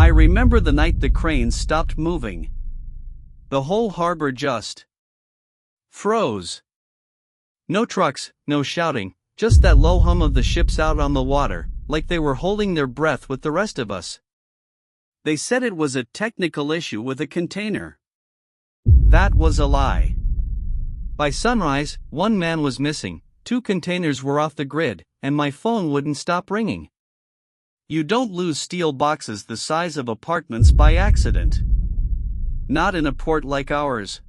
I remember the night the cranes stopped moving. The whole harbor just froze. No trucks, no shouting, just that low hum of the ships out on the water, like they were holding their breath with the rest of us. They said it was a technical issue with a container. That was a lie. By sunrise, one man was missing, 2 containers were off the grid, and my phone wouldn't stop ringing. You don't lose steel boxes the size of apartments by accident. Not in a port like ours.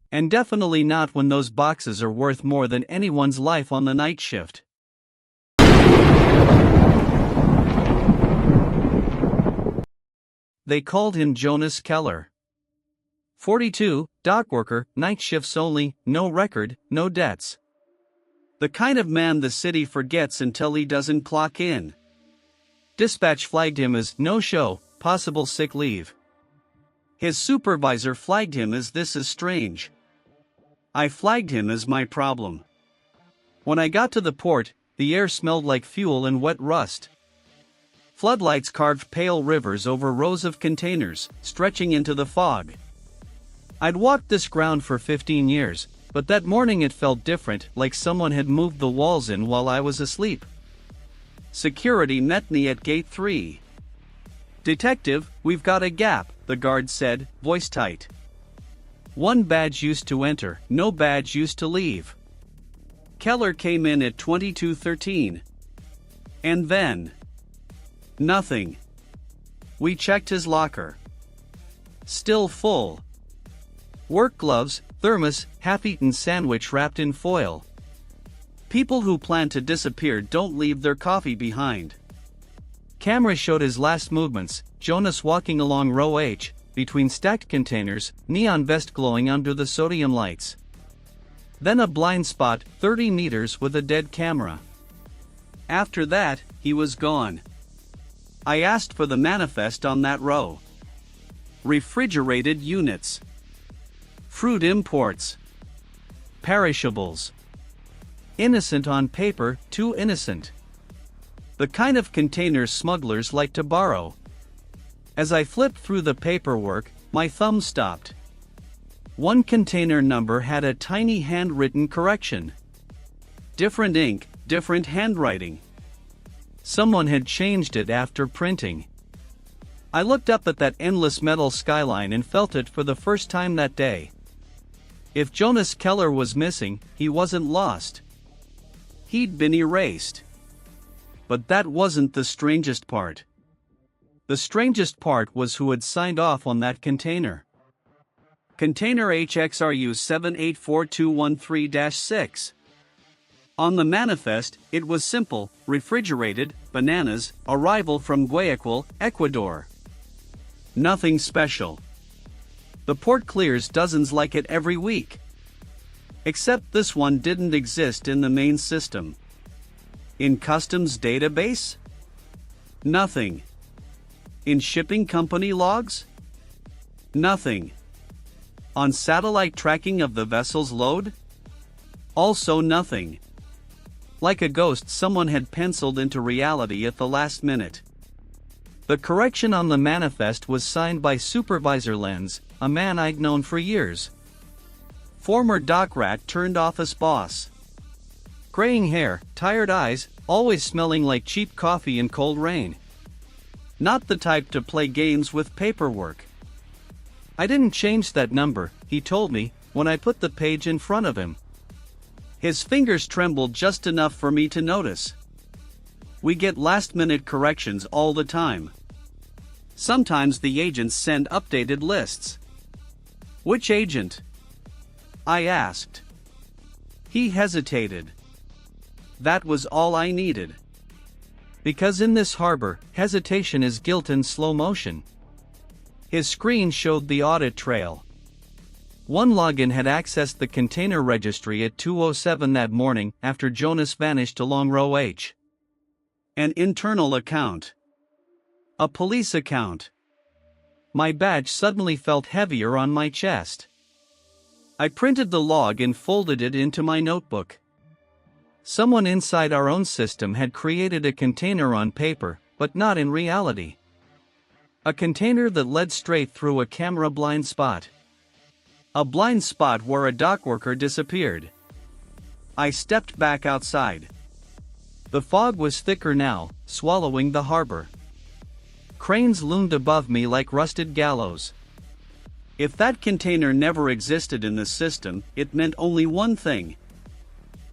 And definitely not when those boxes are worth more than anyone's life on the night shift. They called him Jonas Keller. 42, dockworker, night shifts only, no record, no debts. The kind of man the city forgets until he doesn't clock in. Dispatch flagged him as no-show, possible sick leave. His supervisor flagged him as this is strange. I flagged him as my problem. When I got to the port, the air smelled like fuel and wet rust. Floodlights carved pale rivers over rows of containers, stretching into the fog. I'd walked this ground for 15 years, but that morning it felt different, like someone had moved the walls in while I was asleep. Security met me at gate 3. "Detective, we've got a gap," the guard said, voice tight. "One badge used to enter, no badge used to leave." Keller came in at 22:13. And then nothing. We checked his locker. Still full. Work gloves, thermos, half-eaten sandwich wrapped in foil. People who plan to disappear don't leave their coffee behind. Camera showed his last movements, Jonas walking along row H, between stacked containers, neon vest glowing under the sodium lights. Then a blind spot, 30 meters with a dead camera. After that, he was gone. I asked for the manifest on that row. Refrigerated units. Fruit imports. Perishables. Innocent on paper, too innocent. The kind of containers smugglers like to borrow. As I flipped through the paperwork, my thumb stopped. One container number had a tiny handwritten correction. Different ink, different handwriting. Someone had changed it after printing. I looked up at that endless metal skyline and felt it for the first time that day. If Jonas Keller was missing, he wasn't lost. He'd been erased. But that wasn't the strangest part. The strangest part was who had signed off on that container. Container HXRU 784213-6. On the manifest, it was simple: refrigerated, bananas, arrival from Guayaquil, Ecuador. Nothing special. The port clears dozens like it every week. Except this one didn't exist in the main system. In customs database? Nothing. In shipping company logs? Nothing. On satellite tracking of the vessel's load? Also nothing. Like a ghost someone had penciled into reality at the last minute. The correction on the manifest was signed by Supervisor Lenz, a man I'd known for years. Former dock rat turned office boss. Graying hair, tired eyes, always smelling like cheap coffee in cold rain. Not the type to play games with paperwork. I didn't change that number, he told me, when I put the page in front of him. His fingers trembled just enough for me to notice. We get last-minute corrections all the time. Sometimes the agents send updated lists. Which agent? I asked. He hesitated. That was all I needed. Because in this harbor, hesitation is guilt in slow motion. His screen showed the audit trail. One login had accessed the container registry at 2:07 that morning after Jonas vanished along row H. An internal account. A police account. My badge suddenly felt heavier on my chest. I printed the log and folded it into my notebook. Someone inside our own system had created a container on paper, but not in reality. A container that led straight through a camera blind spot. A blind spot where a dockworker disappeared. I stepped back outside. The fog was thicker now, swallowing the harbor. Cranes loomed above me like rusted gallows. If that container never existed in the system, it meant only one thing.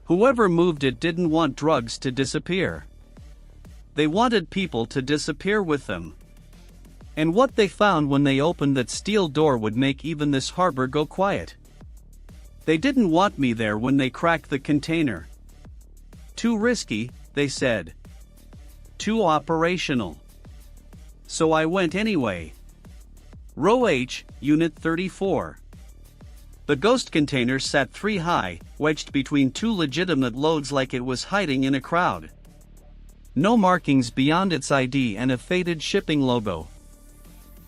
Whoever moved it didn't want drugs to disappear. They wanted people to disappear with them. And what they found when they opened that steel door would make even this harbor go quiet. They didn't want me there when they cracked the container. Too risky, they said. Too operational. So I went anyway. Row H, Unit 34. The ghost container sat 3 high, wedged between 2 legitimate loads like it was hiding in a crowd. No markings beyond its ID and a faded shipping logo.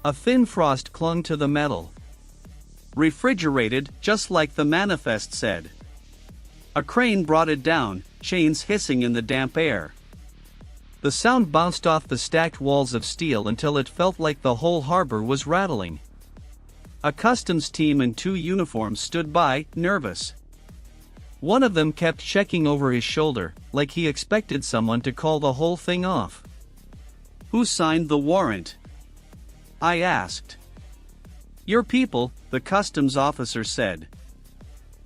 A thin frost clung to the metal. Refrigerated, just like the manifest said. A crane brought it down, chains hissing in the damp air. The sound bounced off the stacked walls of steel until it felt like the whole harbor was rattling. A customs team in 2 uniforms stood by, nervous. One of them kept checking over his shoulder, like he expected someone to call the whole thing off. "Who signed the warrant?" I asked. "Your people," the customs officer said.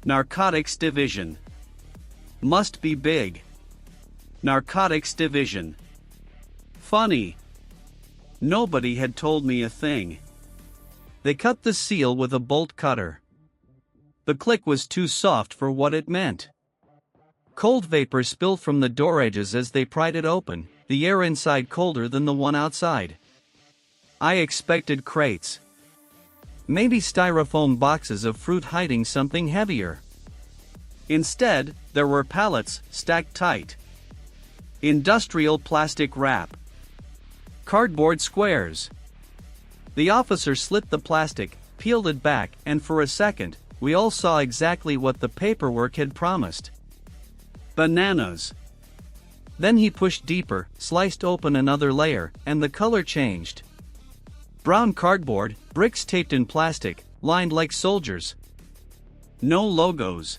"Narcotics Division." "Must be big." "Narcotics Division." Funny. Nobody had told me a thing. They cut the seal with a bolt cutter. The click was too soft for what it meant. Cold vapor spilled from the door edges as they pried it open, the air inside colder than the one outside. I expected crates. Maybe styrofoam boxes of fruit hiding something heavier. Instead, there were pallets, stacked tight. Industrial plastic wrap. Cardboard squares. The officer slit the plastic, peeled it back, and for a second, we all saw exactly what the paperwork had promised. Bananas. Then he pushed deeper, sliced open another layer, and the color changed. Brown cardboard, bricks taped in plastic, lined like soldiers. No logos.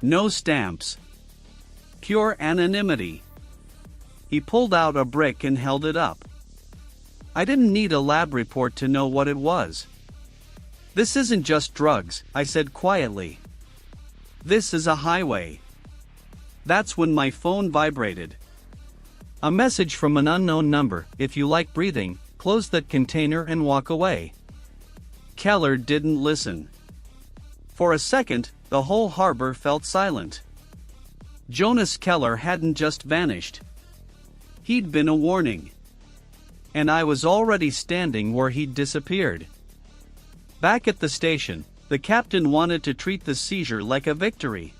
No stamps. Pure anonymity. He pulled out a brick and held it up. I didn't need a lab report to know what it was. "This isn't just drugs," I said quietly. "This is a highway." That's when my phone vibrated. A message from an unknown number: "If you like breathing, close that container and walk away." Keller didn't listen. For a second, the whole harbor felt silent. Jonas Keller hadn't just vanished. He'd been a warning. And I was already standing where he'd disappeared. Back at the station, the captain wanted to treat the seizure like a victory.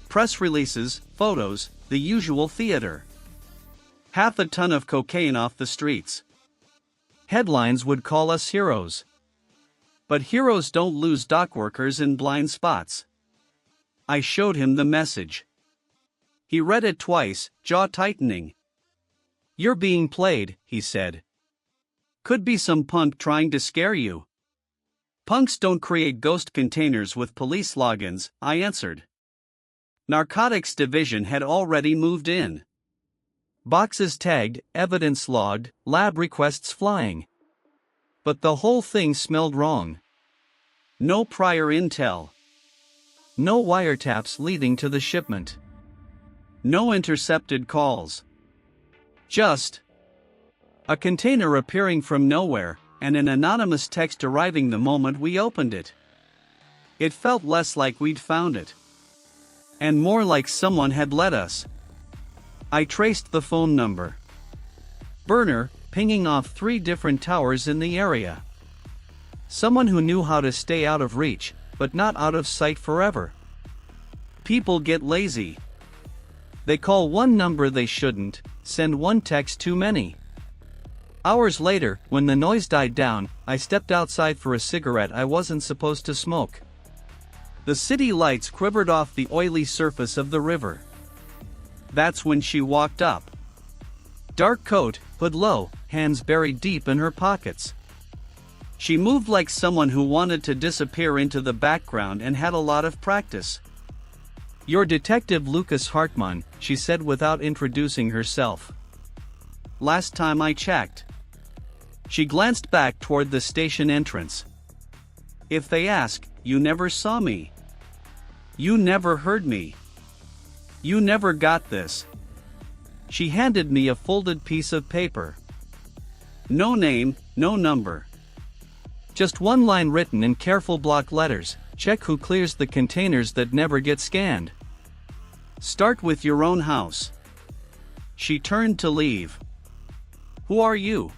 Press releases, photos, the usual theater. 1/2 ton of cocaine off the streets. Headlines would call us heroes. But heroes don't lose dockworkers in blind spots. I showed him the message. He read it twice, jaw tightening. "You're being played," he said. "Could be some punk trying to scare you." "Punks don't create ghost containers with police logins," I answered. Narcotics Division had already moved in. Boxes tagged, evidence logged, lab requests flying. But the whole thing smelled wrong. No prior intel. No wiretaps leading to the shipment. No intercepted calls. Just a container appearing from nowhere, and an anonymous text arriving the moment we opened it. It felt less like we'd found it, and more like someone had let us. I traced the phone number. Burner, pinging off 3 different towers in the area. Someone who knew how to stay out of reach, but not out of sight forever. People get lazy. They call one number they shouldn't, send one text too many. Hours later, when the noise died down, I stepped outside for a cigarette I wasn't supposed to smoke. The city lights quivered off the oily surface of the river. That's when she walked up. Dark coat, hood low, hands buried deep in her pockets. She moved like someone who wanted to disappear into the background and had a lot of practice. "You're Detective Lukas Hartmann," she said without introducing herself. "Last time I checked." She glanced back toward the station entrance. "If they ask, you never saw me. You never heard me. You never got this." She handed me a folded piece of paper. No name, no number. Just one line written in careful block letters: "Check who clears the containers that never get scanned. Start with your own house." She turned to leave. "Who are you?"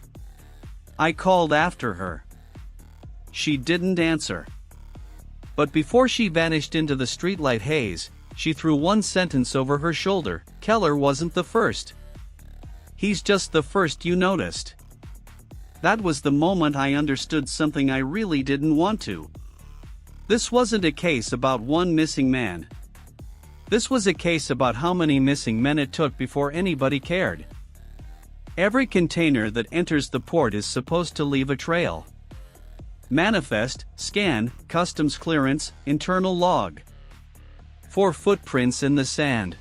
I called after her. She didn't answer. But before she vanished into the streetlight haze, she threw one sentence over her shoulder: "Keller wasn't the first. He's just the first you noticed." That was the moment I understood something I really didn't want to. This wasn't a case about one missing man. This was a case about how many missing men it took before anybody cared. Every container that enters the port is supposed to leave a trail. Manifest, scan, customs clearance, internal log. 4 footprints in the sand.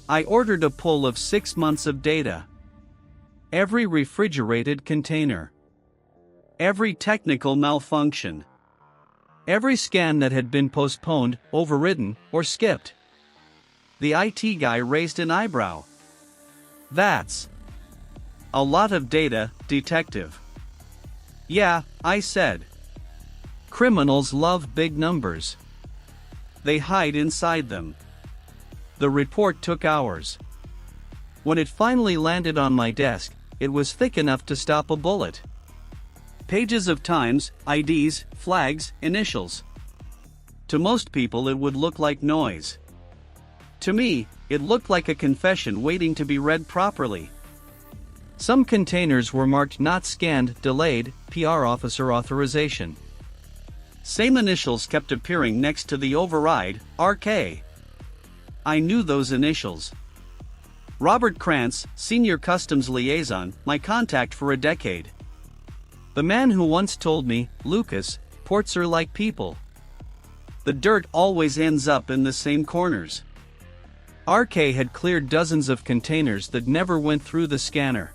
I ordered a pull of 6 months of data. Every refrigerated container. Every technical malfunction. Every scan that had been postponed, overridden, or skipped. The IT guy raised an eyebrow. "That's a lot of data, detective." "Yeah," I said. "Criminals love big numbers. They hide inside them." The report took hours. When it finally landed on my desk, it was thick enough to stop a bullet. Pages of times, IDs, flags, initials. To most people it would look like noise. To me, it looked like a confession waiting to be read properly. Some containers were marked "not scanned, delayed, PR officer authorization." Same initials kept appearing next to the override, RK. I knew those initials. Robert Krantz, Senior Customs Liaison, my contact for a decade. The man who once told me, "Lucas, ports are like people. The dirt always ends up in the same corners." RK had cleared dozens of containers that never went through the scanner.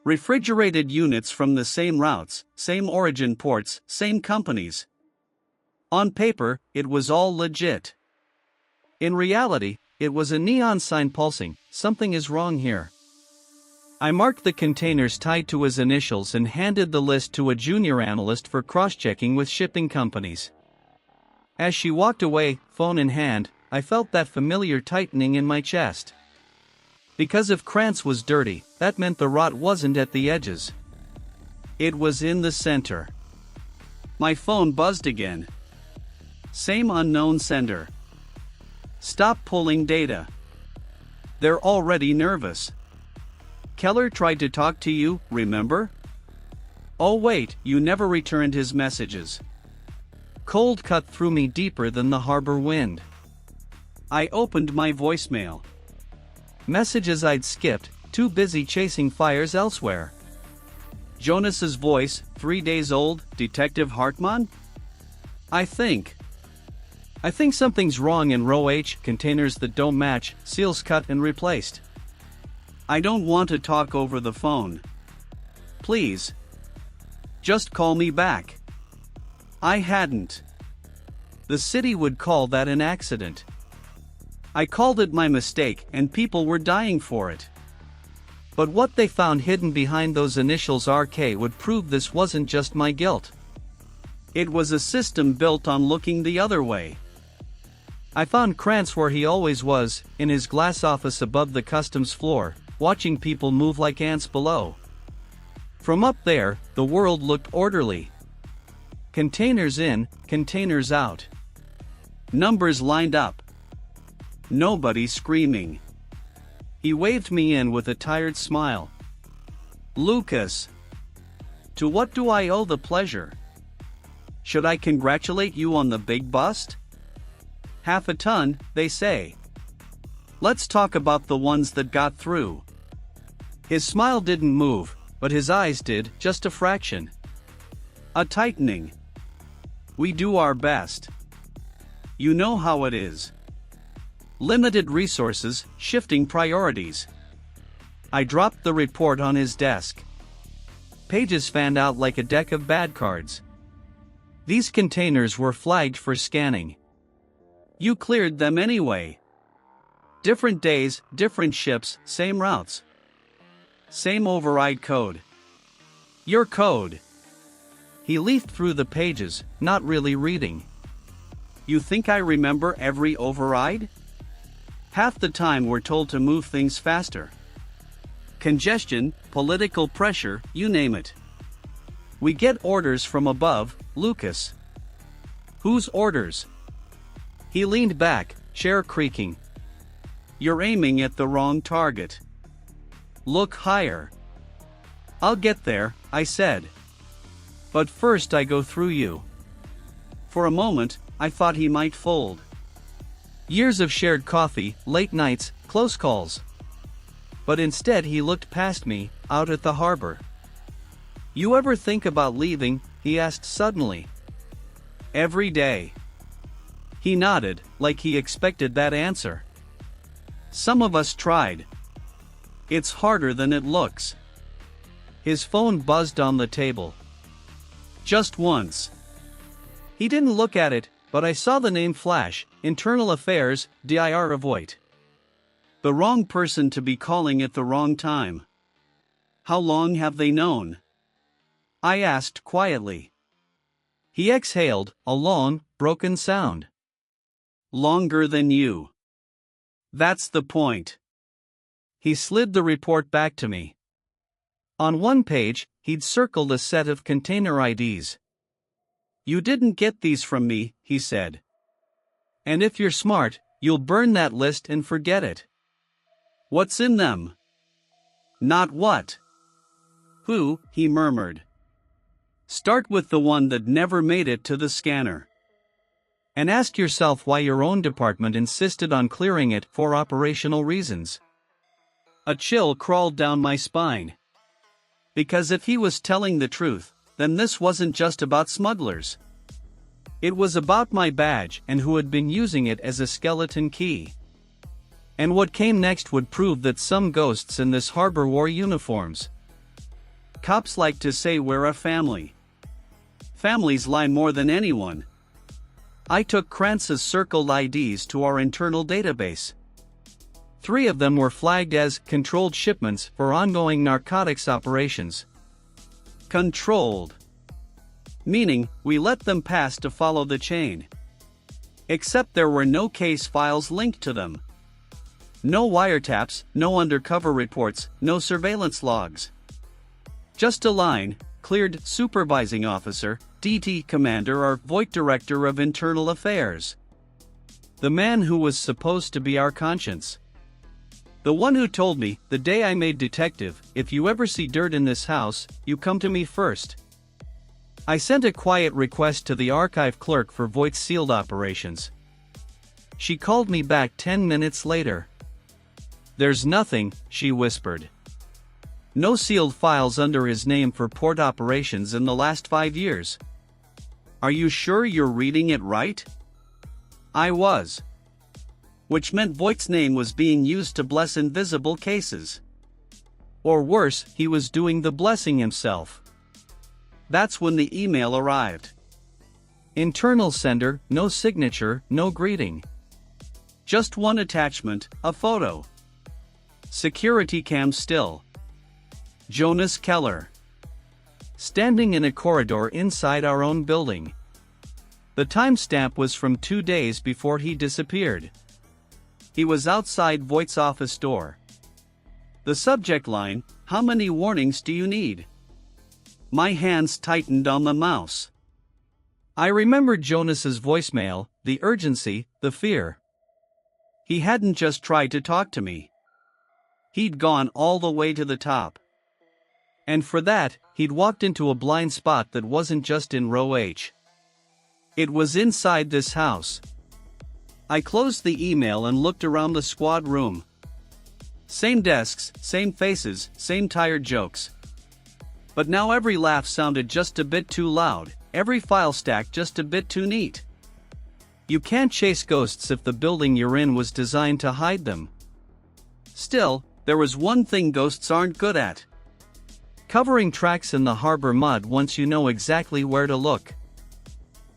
Refrigerated units from the same routes, same origin ports, same companies. On paper, it was all legit. In reality, it was a neon sign pulsing: "Something is wrong here." I marked the containers tied to his initials and handed the list to a junior analyst for cross-checking with shipping companies. As she walked away, phone in hand, I felt that familiar tightening in my chest. Because if Krantz was dirty, that meant the rot wasn't at the edges. It was in the center. My phone buzzed again. Same unknown sender. "Stop pulling data. They're already nervous. Keller tried to talk to you, remember? Oh wait, you never returned his messages." Cold cut through me deeper than the harbor wind. I opened my voicemail. Messages I'd skipped, too busy chasing fires elsewhere. Jonas's voice, 3 days old: "Detective Hartmann? I think something's wrong in row H, containers that don't match, seals cut and replaced. I don't want to talk over the phone. Please. Just call me back." I hadn't. The city would call that an accident. I called it my mistake, and people were dying for it. But what they found hidden behind those initials RK would prove this wasn't just my guilt. It was a system built on looking the other way. I found Krantz where he always was, in his glass office above the customs floor, watching people move like ants below. From up there, the world looked orderly. Containers in, containers out. Numbers lined up. Nobody screaming. He waved me in with a tired smile. "Lucas. To what do I owe the pleasure? Should I congratulate you on the big bust? 1/2 ton, they say. Let's talk about the ones that got through." His smile didn't move, but his eyes did, just a fraction. A tightening. We do our best. You know how it is. Limited resources, shifting priorities. I dropped the report on his desk. Pages fanned out like a deck of bad cards. These containers were flagged for scanning. You cleared them anyway. Different days, different ships, same routes. Same override code. Your code. He leafed through the pages, not really reading. You think I remember every override? Half the time we're told to move things faster. Congestion, political pressure, you name it. We get orders from above, Lukas. Whose orders? He leaned back, chair creaking. You're aiming at the wrong target. Look higher. I'll get there, I said. But first I go through you. For a moment, I thought he might fold. Years of shared coffee, late nights, close calls. But instead he looked past me, out at the harbor. You ever think about leaving? He asked suddenly. Every day. He nodded, like he expected that answer. Some of us tried. It's harder than it looks. His phone buzzed on the table. Just once. He didn't look at it, but I saw the name flash, Internal Affairs, dir avoid. The wrong person to be calling at the wrong time. How long have they known? I asked quietly. He exhaled, a long, broken sound. Longer than you. That's the point. He slid the report back to me. On one page, he'd circled a set of container IDs. You didn't get these from me, he said. And if you're smart, you'll burn that list and forget it. What's in them? Not what? Who, he murmured. Start with the one that never made it to the scanner. And ask yourself why your own department insisted on clearing it for operational reasons. A chill crawled down my spine. Because if he was telling the truth, then this wasn't just about smugglers. It was about my badge and who had been using it as a skeleton key. And what came next would prove that some ghosts in this harbor wore uniforms. Cops like to say we're a family. Families lie more than anyone. I took Krantz's circled IDs to our internal database. 3 of them were flagged as controlled shipments for ongoing narcotics operations. Controlled. Meaning, we let them pass to follow the chain. Except there were no case files linked to them. No wiretaps, no undercover reports, no surveillance logs. Just a line, cleared supervising officer, DT commander or Voight director of internal affairs. The man who was supposed to be our conscience. The one who told me, the day I made detective, if you ever see dirt in this house, you come to me first. I sent a quiet request to the archive clerk for Voight's sealed operations. She called me back 10 minutes later. There's nothing, she whispered. No sealed files under his name for port operations in the last 5 years. Are you sure you're reading it right? I was. Which meant Voight's name was being used to bless invisible cases. Or worse, he was doing the blessing himself. That's when the email arrived. Internal sender, no signature, no greeting. Just one attachment, a photo. Security cam still. Jonas Keller. Standing in a corridor inside our own building. The timestamp was from 2 days before he disappeared. He was outside Voight's office door. The subject line, how many warnings do you need? My hands tightened on the mouse. I remembered Jonas's voicemail, the urgency, the fear. He hadn't just tried to talk to me. He'd gone all the way to the top. And for that, he'd walked into a blind spot that wasn't just in row H. It was inside this house. I closed the email and looked around the squad room. Same desks, same faces, same tired jokes. But now every laugh sounded just a bit too loud, every file stack just a bit too neat. You can't chase ghosts if the building you're in was designed to hide them. Still, there was one thing ghosts aren't good at: covering tracks in the harbor mud once you know exactly where to look.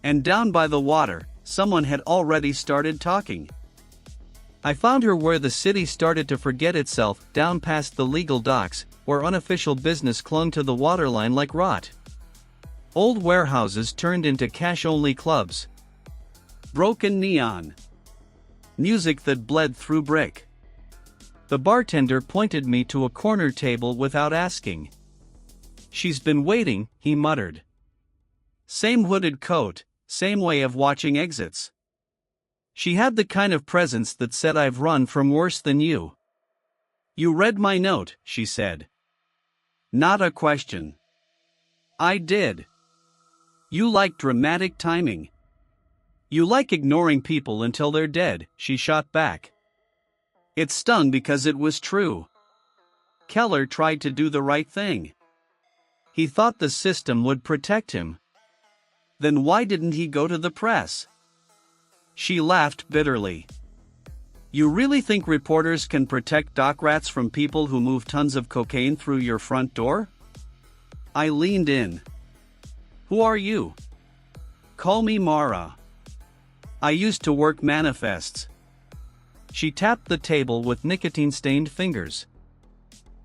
And down by the water, someone had already started talking. I found her where the city started to forget itself, down past the legal docks, where unofficial business clung to the waterline like rot. Old warehouses turned into cash-only clubs. Broken neon. Music that bled through brick. The bartender pointed me to a corner table without asking. "She's been waiting," he muttered. Same hooded coat, same way of watching exits. She had the kind of presence that said, "I've run from worse than you." "You read my note," she said. Not a question. I did. "You like dramatic timing. You like ignoring people until they're dead," she shot back. It stung because it was true. Keller tried to do the right thing. He thought the system would protect him. Then why didn't he go to the press? She laughed bitterly. "You really think reporters can protect dock rats from people who move tons of cocaine through your front door?" I leaned in. "Who are you?" "Call me Mara. I used to work manifests." She tapped the table with nicotine-stained fingers.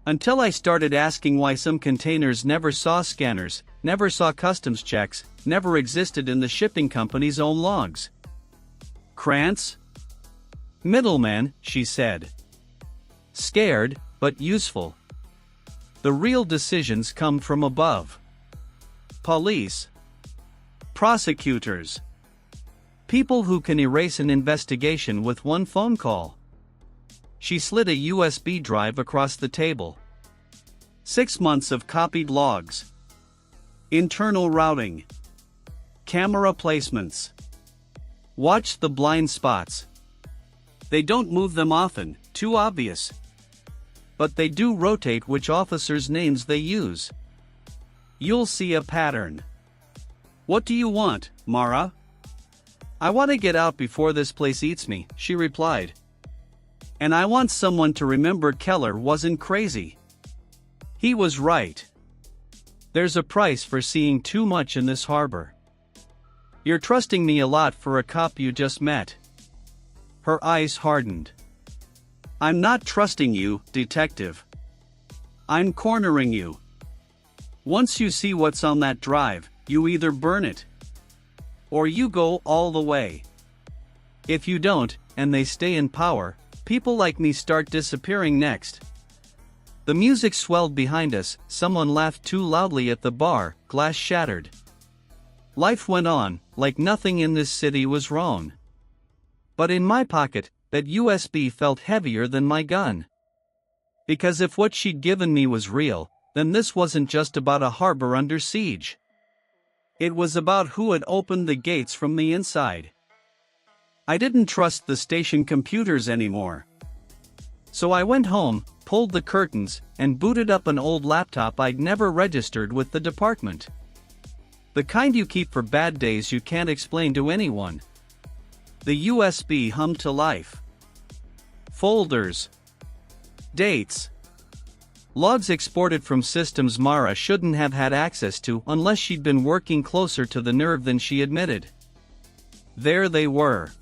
"Until I started asking why some containers never saw scanners, never saw customs checks, never existed in the shipping company's own logs." "Krantz?" "Middleman," she said. "Scared, but useful. The real decisions come from above. Police. Prosecutors. People who can erase an investigation with one phone call." She slid a USB drive across the table. 6 months of copied logs. Internal routing. Camera placements. Watch the blind spots. They don't move them often, too obvious. But they do rotate which officers' names they use. You'll see a pattern. "What do you want, Mara?" "I want to get out before this place eats me," she replied. "And I want someone to remember Keller wasn't crazy. He was right. There's a price for seeing too much in this harbor. You're trusting me a lot for a cop you just met." Her eyes hardened. "I'm not trusting you, detective. I'm cornering you. Once you see what's on that drive, you either burn it, or you go all the way. If you don't, and they stay in power, people like me start disappearing next." The music swelled behind us, someone laughed too loudly at the bar, glass shattered. Life went on, like nothing in this city was wrong. But in my pocket, that USB felt heavier than my gun. Because if what she'd given me was real, then this wasn't just about a harbor under siege. It was about who had opened the gates from the inside. I didn't trust the station computers anymore. So I went home, pulled the curtains, and booted up an old laptop I'd never registered with the department. The kind you keep for bad days you can't explain to anyone. The USB hummed to life. Folders. Dates. Logs exported from systems Mara shouldn't have had access to unless she'd been working closer to the nerve than she admitted. There they were.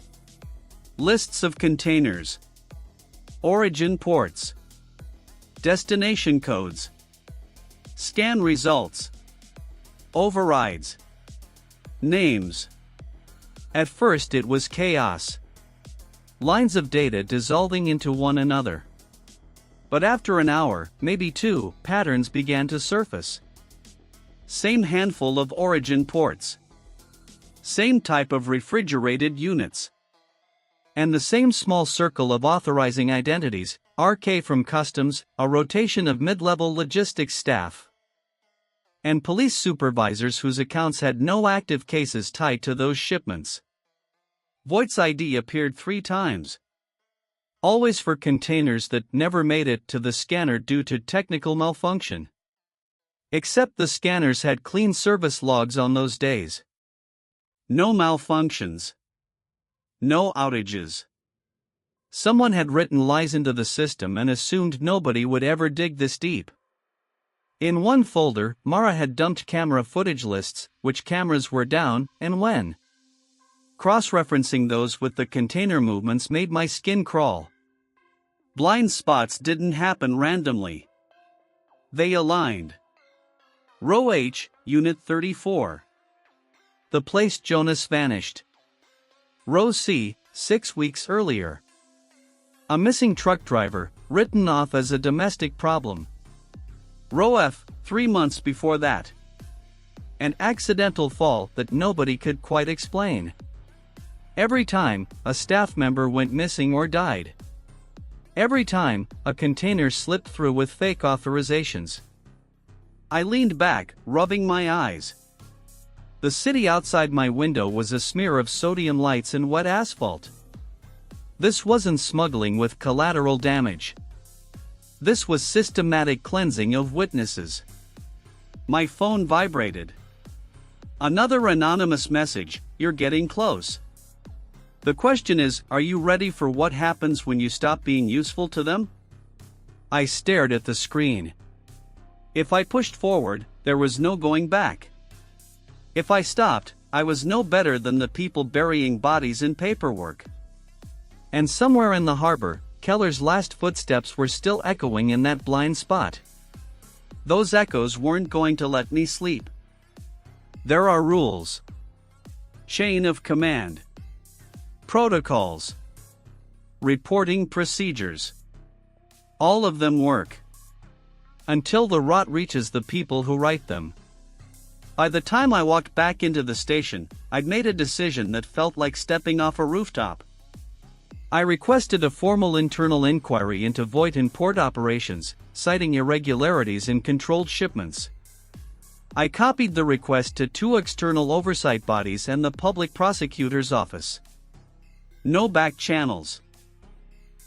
Lists of containers. Origin ports. Destination codes. Scan results. Overrides. Names. At first it was chaos. Lines of data dissolving into one another. But after an hour, maybe 2, patterns began to surface. Same handful of origin ports. Same type of refrigerated units. And the same small circle of authorizing identities, RK from customs, a rotation of mid-level logistics staff, and police supervisors whose accounts had no active cases tied to those shipments. Voight's ID appeared 3 times. Always for containers that never made it to the scanner due to technical malfunction. Except the scanners had clean service logs on those days. No malfunctions. No outages. Someone had written lies into the system and assumed nobody would ever dig this deep. In one folder, Mara had dumped camera footage lists, which cameras were down, and when. Cross-referencing those with the container movements made my skin crawl. Blind spots didn't happen randomly. They aligned. Row H, Unit 34. The place Jonas vanished. Row C, 6 weeks earlier. A missing truck driver, written off as a domestic problem. Row F, 3 months before that. An accidental fall that nobody could quite explain. Every time, a staff member went missing or died. Every time, a container slipped through with fake authorizations. I leaned back, rubbing my eyes. The city outside my window was a smear of sodium lights and wet asphalt. This wasn't smuggling with collateral damage. This was systematic cleansing of witnesses. My phone vibrated. Another anonymous message, "You're getting close." The question is, are you ready for what happens when you stop being useful to them? I stared at the screen. If I pushed forward, there was no going back. If I stopped, I was no better than the people burying bodies in paperwork. And somewhere in the harbor, Keller's last footsteps were still echoing in that blind spot. Those echoes weren't going to let me sleep. There are rules. Chain of command. Protocols. Reporting procedures. All of them work. Until the rot reaches the people who write them. By the time I walked back into the station, I'd made a decision that felt like stepping off a rooftop. I requested a formal internal inquiry into Voight and port operations, citing irregularities in controlled shipments. I copied the request to 2 external oversight bodies and the public prosecutor's office. No back channels.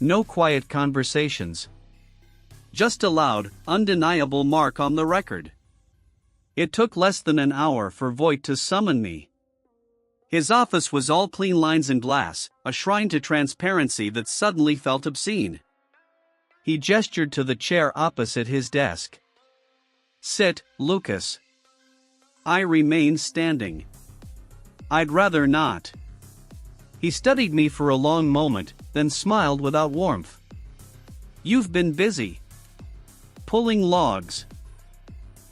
No quiet conversations. Just a loud, undeniable mark on the record. It took less than an hour for Voight to summon me. His office was all clean lines and glass, a shrine to transparency that suddenly felt obscene. He gestured to the chair opposite his desk. "Sit, Lukas." I remained standing. "I'd rather not." He studied me for a long moment, then smiled without warmth. "You've been busy. Pulling logs.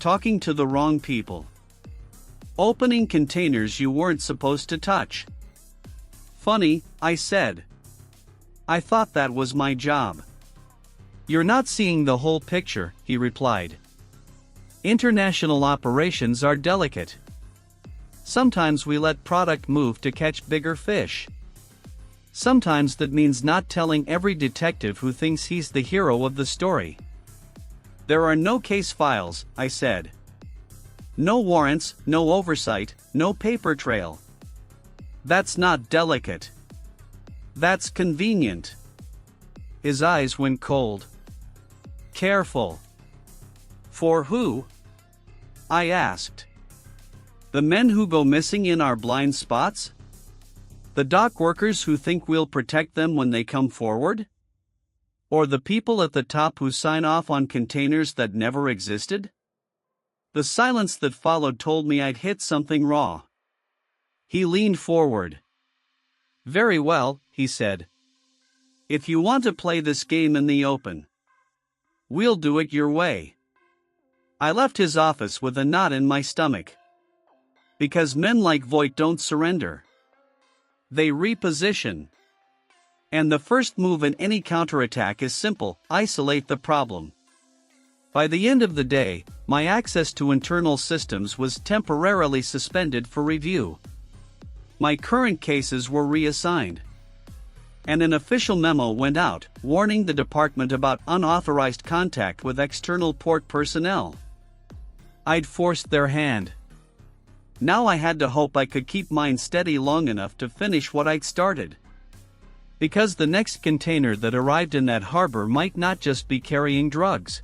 Talking to the wrong people. Opening containers you weren't supposed to touch." "Funny," I said. "I thought that was my job." "You're not seeing the whole picture," he replied. "International operations are delicate. Sometimes we let product move to catch bigger fish. Sometimes that means not telling every detective who thinks he's the hero of the story." "There are no case files," I said. "No warrants, no oversight, no paper trail." "That's not delicate. That's convenient." His eyes went cold. "Careful." "For who?" I asked. "The men who go missing in our blind spots? The dock workers who think we'll protect them when they come forward? Or the people at the top who sign off on containers that never existed?" The silence that followed told me I'd hit something raw. He leaned forward. "Very well," he said. "If you want to play this game in the open, we'll do it your way." I left his office with a knot in my stomach. Because men like Voight don't surrender. They reposition. And the first move in any counterattack is simple: isolate the problem. By the end of the day, my access to internal systems was temporarily suspended for review. My current cases were reassigned. And an official memo went out, warning the department about unauthorized contact with external port personnel. I'd forced their hand. Now I had to hope I could keep mine steady long enough to finish what I'd started. Because the next container that arrived in that harbor might not just be carrying drugs.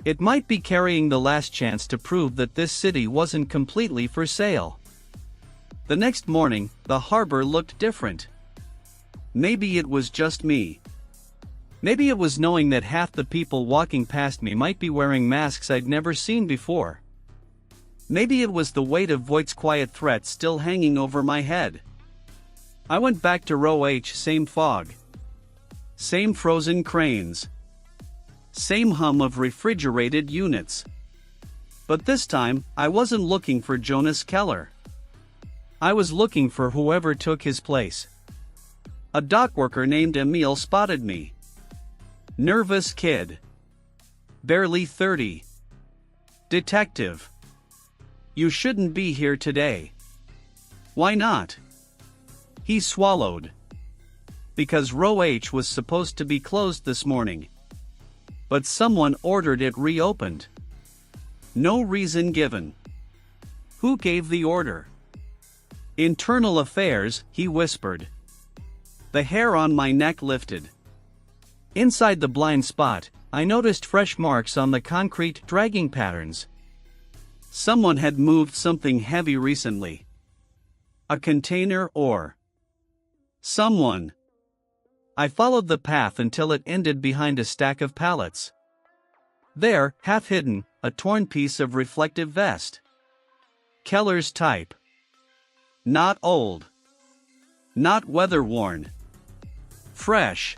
It might be carrying the last chance to prove that this city wasn't completely for sale. The next morning, the harbor looked different. Maybe it was just me. Maybe it was knowing that half the people walking past me might be wearing masks I'd never seen before. Maybe it was the weight of Voight's quiet threat still hanging over my head. I went back to row H, same fog. Same frozen cranes. Same hum of refrigerated units. But this time, I wasn't looking for Jonas Keller. I was looking for whoever took his place. A dockworker named Emil spotted me. Nervous kid. Barely 30. Detective. You shouldn't be here today. Why not? He swallowed. Because row H was supposed to be closed this morning. But someone ordered it reopened. No reason given. Who gave the order? Internal Affairs, he whispered. The hair on my neck lifted. Inside the blind spot, I noticed fresh marks on the concrete, dragging patterns. Someone had moved something heavy recently. A container or someone. I followed the path until it ended behind a stack of pallets. There, half hidden, a torn piece of reflective vest. Keller's type. Not old. Not weather-worn. Fresh.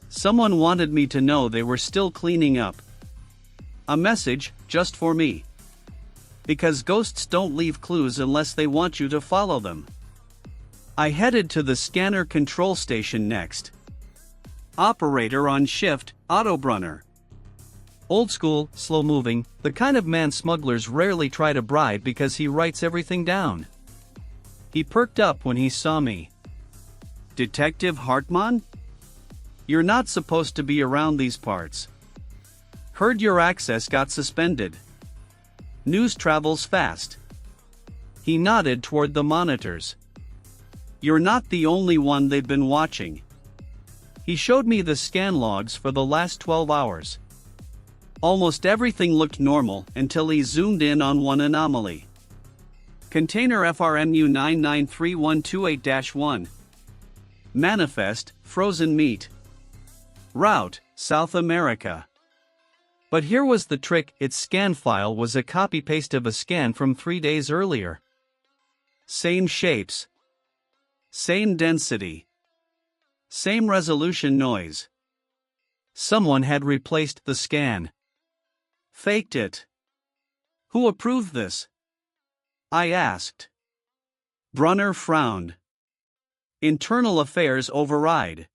Someone wanted me to know they were still cleaning up. A message, just for me. Because ghosts don't leave clues unless they want you to follow them. I headed to the scanner control station next. Operator on shift, Autobrunner. Old school, slow-moving, the kind of man smugglers rarely try to bribe because he writes everything down. He perked up when he saw me. Detective Hartmann? You're not supposed to be around these parts. Heard your access got suspended. News travels fast. He nodded toward the monitors. You're not the only one they've been watching. He showed me the scan logs for the last 12 hours. Almost everything looked normal until he zoomed in on one anomaly. Container FRMU 993128-1. Manifest, frozen meat. Route, South America. But here was the trick, its scan file was a copy-paste of a scan from 3 days earlier. Same shapes. Same density. Same resolution noise. Someone had replaced the scan. Faked it. Who approved this? I asked. Brunner frowned. Internal Affairs override.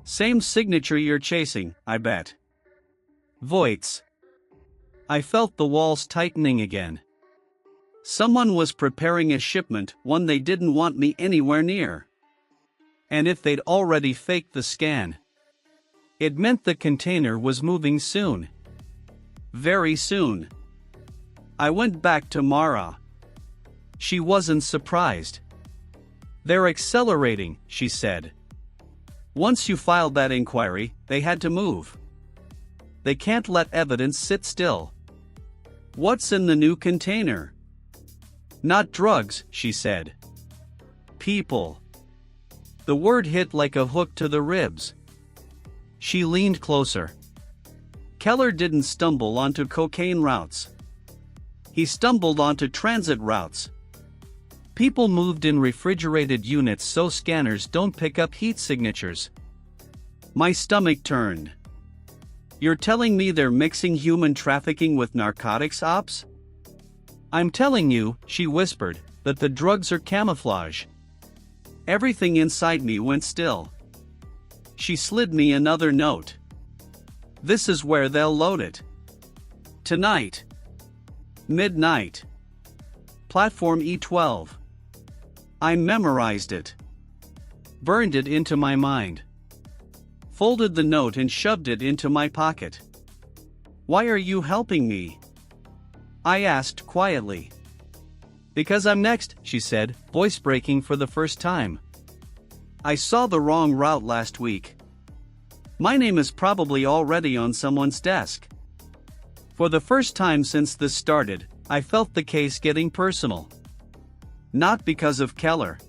Same signature you're chasing, I bet. Voight's. I felt the walls tightening again. Someone was preparing a shipment, one they didn't want me anywhere near. And if they'd already faked the scan, it meant the container was moving soon. Very soon. I went back to Mara. She wasn't surprised. They're accelerating, she said. Once you filed that inquiry, they had to move. They can't let evidence sit still. What's in the new container? Not drugs, she said. People. The word hit like a hook to the ribs. She leaned closer. Keller didn't stumble onto cocaine routes. He stumbled onto transit routes. People moved in refrigerated units so scanners don't pick up heat signatures. My stomach turned. You're telling me they're mixing human trafficking with narcotics ops? I'm telling you, she whispered, that the drugs are camouflage. Everything inside me went still. She slid me another note. This is where they'll load it. Tonight. Midnight. Platform E12. I memorized it. Burned it into my mind. Folded the note and shoved it into my pocket. Why are you helping me? I asked quietly. Because I'm next, she said, voice breaking for the first time. I saw the wrong route last week. My name is probably already on someone's desk. For the first time since this started, I felt the case getting personal. Not because of Keller.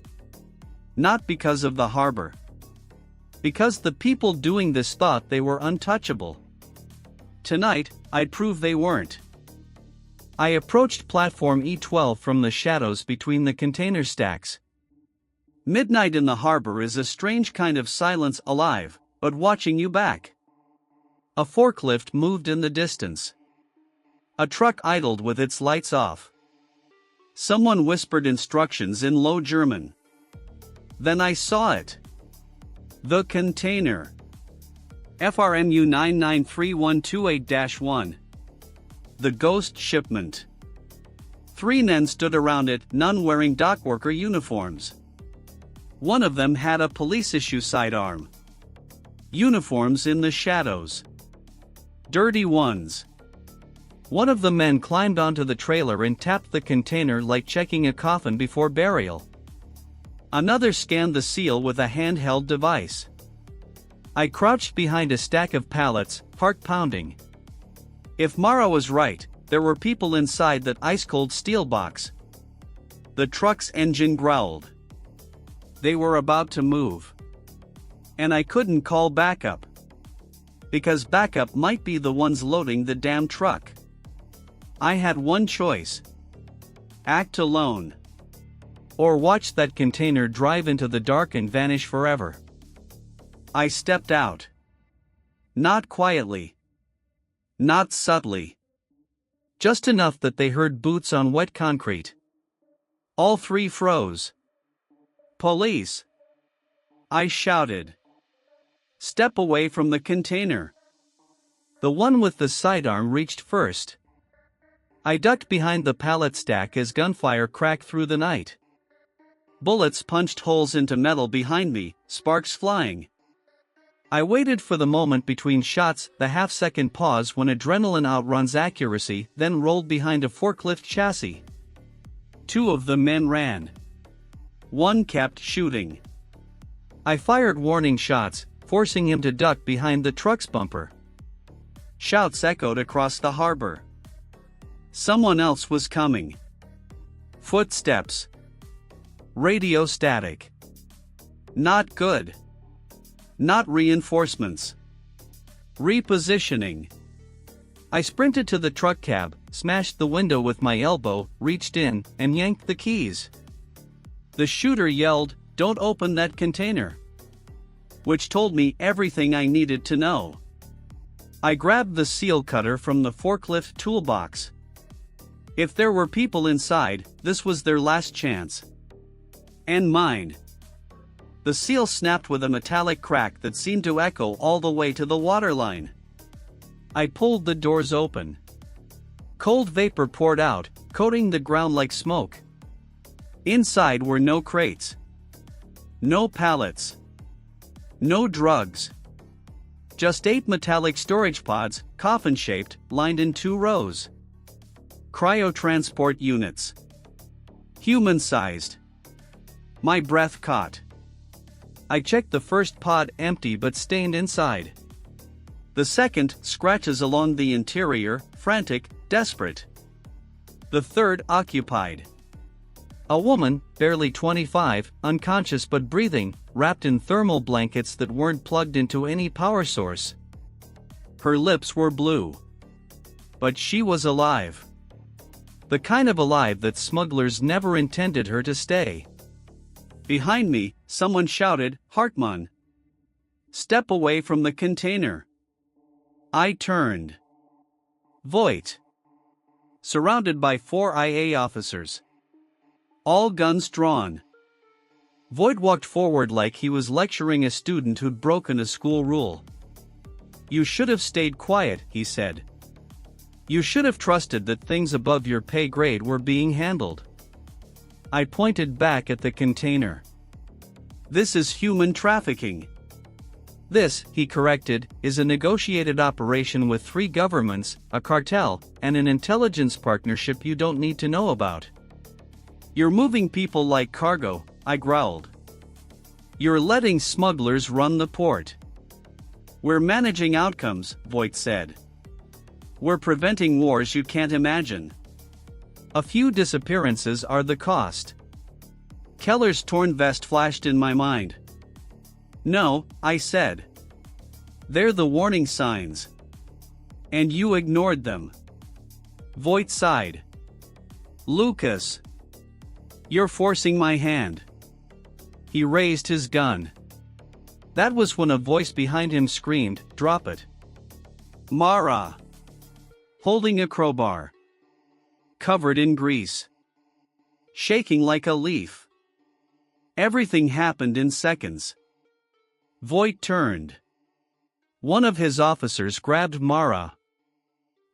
Not because of the harbor. Because the people doing this thought they were untouchable. Tonight, I'd prove they weren't. I approached platform E12 from the shadows between the container stacks. Midnight in the harbor is a strange kind of silence, alive, but watching you back. A forklift moved in the distance. A truck idled with its lights off. Someone whispered instructions in low German. Then I saw it. The container. FRMU 993128-1. The ghost shipment. 3 men stood around it, none wearing dockworker uniforms. One of them had a police-issue sidearm. Uniforms in the shadows. Dirty ones. One of the men climbed onto the trailer and tapped the container like checking a coffin before burial. Another scanned the seal with a handheld device. I crouched behind a stack of pallets, heart pounding. If Mara was right, there were people inside that ice-cold steel box. The truck's engine growled. They were about to move. And I couldn't call backup. Because backup might be the ones loading the damn truck. I had one choice. Act alone. Or watch that container drive into the dark and vanish forever. I stepped out. Not quietly. Not subtly. Just enough that they heard boots on wet concrete. All 3 froze. Police! I shouted. Step away from the container. The one with the sidearm reached first. I ducked behind the pallet stack as gunfire cracked through the night. Bullets punched holes into metal behind me, sparks flying. I waited for the moment between shots, the half-second pause when adrenaline outruns accuracy, then rolled behind a forklift chassis. 2 of the men ran. 1 kept shooting. I fired warning shots, forcing him to duck behind the truck's bumper. Shouts echoed across the harbor. Someone else was coming. Footsteps. Radio static. Not good. Not reinforcements. Repositioning. I sprinted to the truck cab, smashed the window with my elbow, reached in, and yanked the keys. The shooter yelled, "Don't open that container," which told me everything I needed to know. I grabbed the seal cutter from the forklift toolbox. If there were people inside, this was their last chance. And mine. The seal snapped with a metallic crack that seemed to echo all the way to the waterline. I pulled the doors open. Cold vapor poured out, coating the ground like smoke. Inside were no crates. No pallets. No drugs. Just 8 metallic storage pods, coffin-shaped, lined in 2 rows. Cryotransport units. Human-sized. My breath caught. I checked the first pod, empty but stained inside. The second, scratches along the interior, frantic, desperate. The third, occupied. A woman, barely 25, unconscious but breathing, wrapped in thermal blankets that weren't plugged into any power source. Her lips were blue. But she was alive. The kind of alive that smugglers never intended her to stay. Behind me, someone shouted, "Hartmann! Step away from the container." I turned. Voight. Surrounded by 4 IA officers. All guns drawn. Voight walked forward like he was lecturing a student who'd broken a school rule. "You should have stayed quiet," he said. "You should have trusted that things above your pay grade were being handled." I pointed back at the container. "This is human trafficking." "This," he corrected, "is a negotiated operation with 3 governments, a cartel, and an intelligence partnership you don't need to know about." "You're moving people like cargo," I growled. You're letting smugglers run the port. We're managing outcomes, Voigt said. We're preventing wars you can't imagine. A few disappearances are the cost. Keller's torn vest flashed in my mind. No, I said. They're the warning signs. And you ignored them. Voigt sighed. Lukas. You're forcing my hand. He raised his gun. That was when a voice behind him screamed, "Drop it." Mara. Holding a crowbar. Covered in grease. Shaking like a leaf. Everything happened in seconds. Voigt turned. One of his officers grabbed Mara.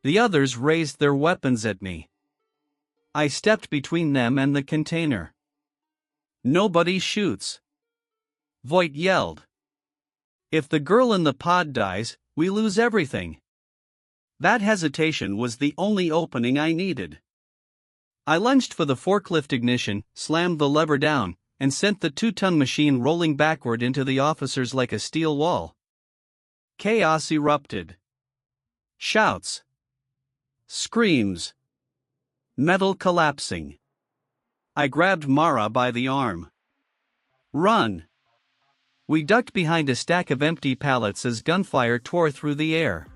The others raised their weapons at me. I stepped between them and the container. Nobody shoots. Voigt yelled. If the girl in the pod dies, we lose everything. That hesitation was the only opening I needed. I lunged for the forklift ignition, slammed the lever down, and sent the 2-ton machine rolling backward into the officers like a steel wall. Chaos erupted. Shouts. Screams. Metal collapsing. I grabbed Mara by the arm. Run! We ducked behind a stack of empty pallets as gunfire tore through the air.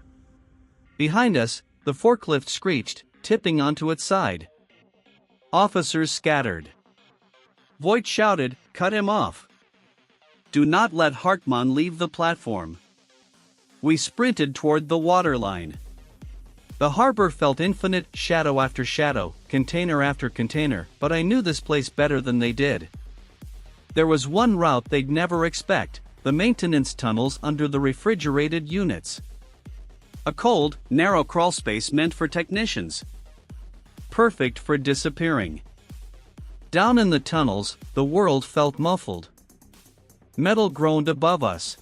Behind us, the forklift screeched, tipping onto its side. Officers scattered. Voigt shouted, "Cut him off! Do not let Hartmann leave the platform." We sprinted toward the waterline. The harbor felt infinite, shadow after shadow, container after container, but I knew this place better than they did. There was one route they'd never expect, the maintenance tunnels under the refrigerated units. A cold, narrow crawlspace meant for technicians. Perfect for disappearing. Down in the tunnels, the world felt muffled. Metal groaned above us.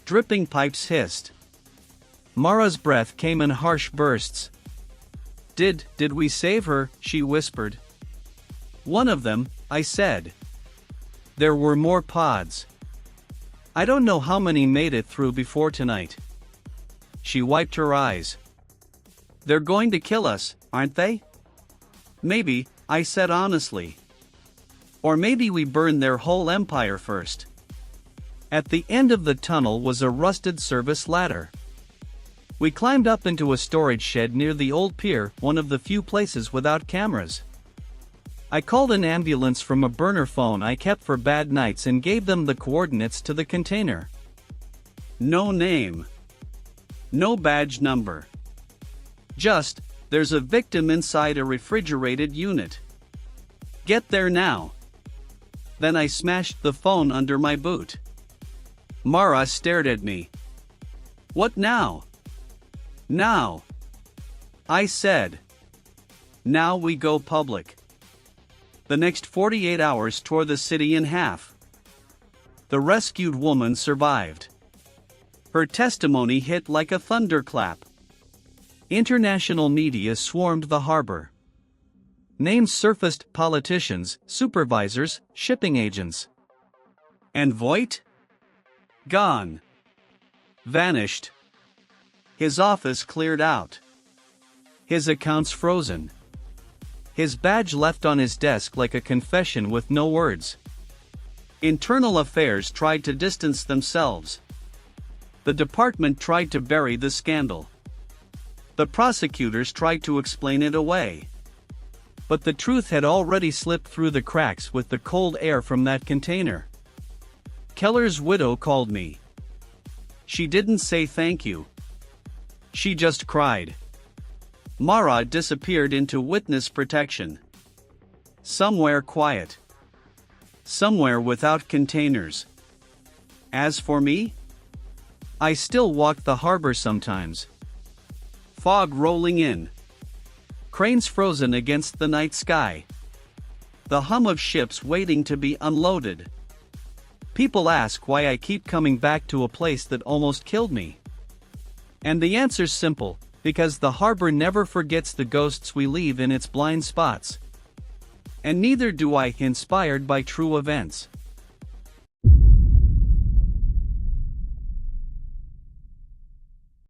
Dripping pipes hissed. Mara's breath came in harsh bursts. Did we save her?" she whispered. "One of them," I said. There were more pods. I don't know how many made it through before tonight. She wiped her eyes. "They're going to kill us, aren't they?" "Maybe," I said honestly. "Or maybe we burn their whole empire first." At the end of the tunnel was a rusted service ladder. We climbed up into a storage shed near the old pier, one of the few places without cameras. I called an ambulance from a burner phone I kept for bad nights and gave them the coordinates to the container. No name. No badge number. Just, "There's a victim inside a refrigerated unit. Get there now." Then I smashed the phone under my boot. Mara stared at me. "What now?" "Now," I said. "Now we go public." The next 48 hours tore the city in half. The rescued woman survived. Her testimony hit like a thunderclap. International media swarmed the harbor. Names surfaced: politicians, supervisors, shipping agents. And Voigt? Gone. Vanished. His office cleared out. His accounts frozen. His badge left on his desk like a confession with no words. Internal Affairs tried to distance themselves. The department tried to bury the scandal. The prosecutors tried to explain it away. But the truth had already slipped through the cracks with the cold air from that container. Keller's widow called me. She didn't say thank you. She just cried. Mara disappeared into witness protection. Somewhere quiet. Somewhere without containers. As for me, I still walked the harbor sometimes. Fog rolling in. Cranes frozen against the night sky. The hum of ships waiting to be unloaded. People ask why I keep coming back to a place that almost killed me. And the answer's simple: because the harbor never forgets the ghosts we leave in its blind spots. And neither do I, inspired by true events.